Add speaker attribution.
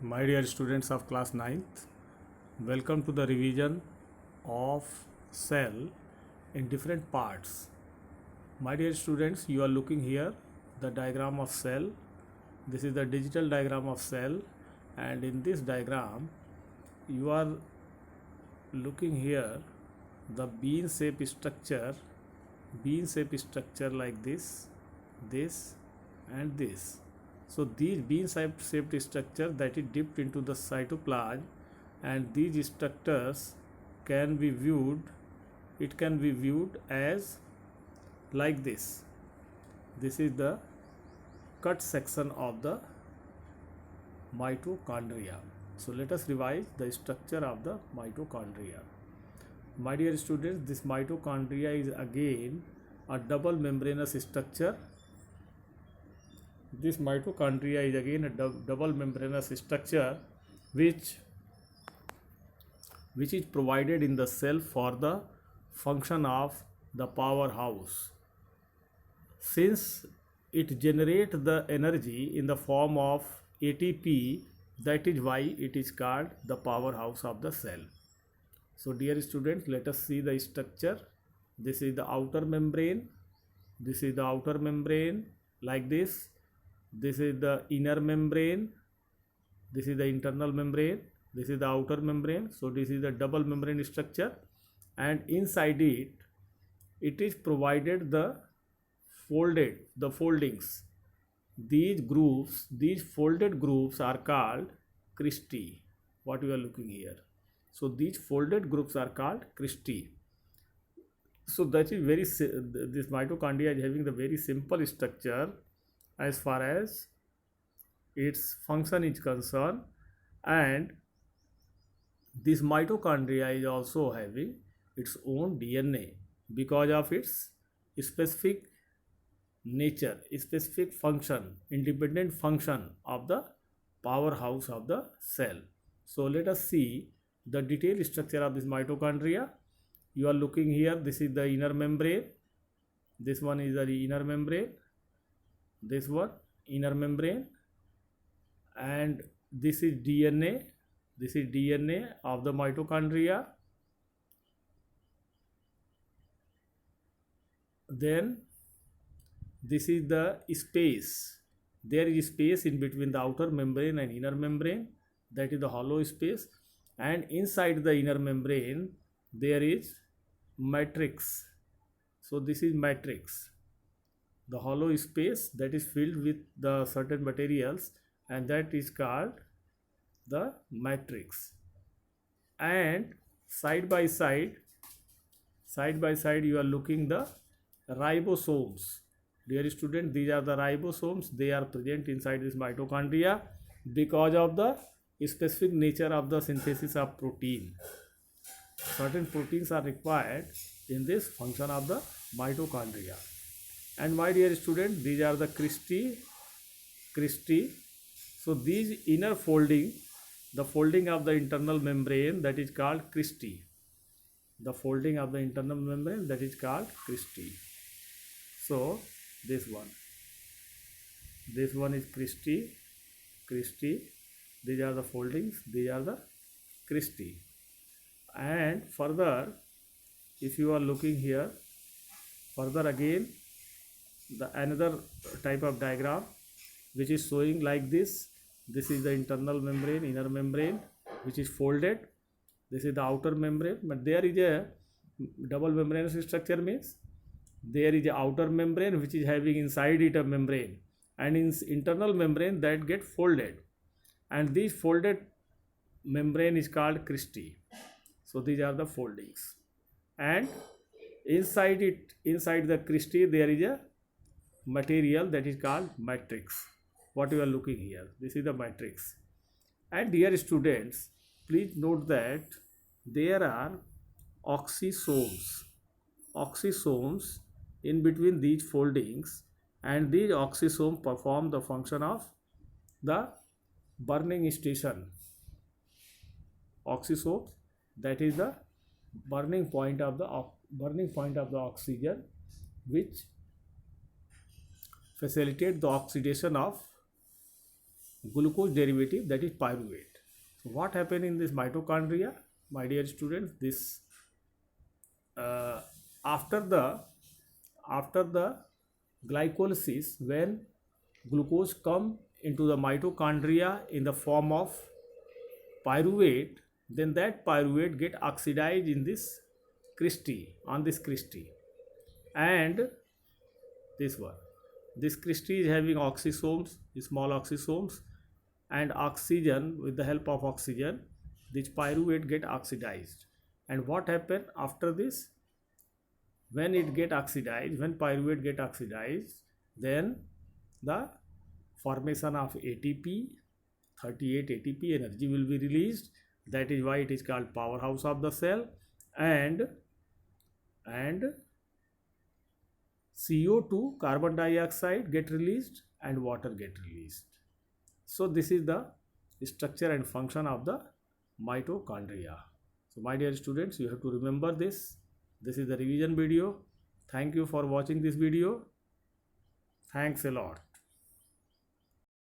Speaker 1: My dear students of class 9th, welcome to the revision of cell in different parts. My dear students, you are looking here the diagram of cell. This is the digital diagram of cell, and in this diagram you are looking here the bean shape structure like this and this. So these bean shaped structure that is dipped into the cytoplasm, and these structures can be viewed, it can be viewed as like this. This is the cut section of the mitochondria. So let us revise the structure of the mitochondria. My dear students, this mitochondria is again a double membranous structure. This mitochondria is again a double membranous structure which is provided in the cell for the function of the powerhouse. Since it generates the energy in the form of ATP, that is why it is called the powerhouse of the cell. So dear students, let us see the structure. This is the outer membrane. This is the outer membrane like this. This is the inner membrane. This is the internal membrane. This is the outer membrane. So this is the double membrane structure, and inside it is provided the foldings. These folded groups are called cristae. What we are looking here. So these folded groups are called cristae. So that is this mitochondria is having the very simple structure as far as its function is concerned, and this mitochondria is also having its own DNA because of its specific nature, specific function, independent function of the powerhouse of the cell. So let us see the detailed structure of this mitochondria. You are looking here, this is the inner membrane, this one is the inner membrane, this one inner membrane, and this is DNA. This is DNA of the mitochondria. Then this is the space. There is space in between the outer membrane and inner membrane, that is the hollow space, and inside the inner membrane there is matrix. So this is matrix, the hollow space that is filled with the certain materials, and that is called the matrix. And side by side you are looking the ribosomes. Dear student, these are the ribosomes. They are present inside this mitochondria because of the specific nature of the synthesis of protein. Certain proteins are required in this function of the mitochondria. And my dear student, these are the cristae. So these inner folding, the folding of the internal membrane, that is called cristae. The folding of the internal membrane, that is called cristae. So this one is cristae. These are the foldings, these are the cristae. And further, if you are looking here, further again the another type of diagram which is showing like this. This is the internal membrane, inner membrane, which is folded. This is the outer membrane, but there is a double membranous structure, means there is a outer membrane which is having inside it a membrane, and in internal membrane that get folded, and this folded membrane is called cristae. So these are the foldings, and inside the cristae there is a material that is called matrix. What you are looking here, this is the matrix. And dear students, please note that there are oxysomes in between these foldings, and these oxysomes perform the function of the burning station. Oxysomes, that is the burning point of the oxygen, which facilitate the oxidation of glucose derivative, that is pyruvate. So what happened in this mitochondria, my dear students? This uh, after the glycolysis, when glucose come into the mitochondria in the form of pyruvate, then that pyruvate get oxidized in this cristae, on this cristae, and this cristae is having oxysomes, small oxysomes, and oxygen, with the help of oxygen, this pyruvate get oxidized. And what happened after this? When it get oxidized, when pyruvate get oxidized, then the formation of ATP, 38 ATP energy will be released. That is why it is called powerhouse of the cell. And CO2, carbon dioxide, get released and water get released. So this is the structure and function of the mitochondria. So my dear students, you have to remember this. This is the revision video. Thank you for watching this video. Thanks a lot.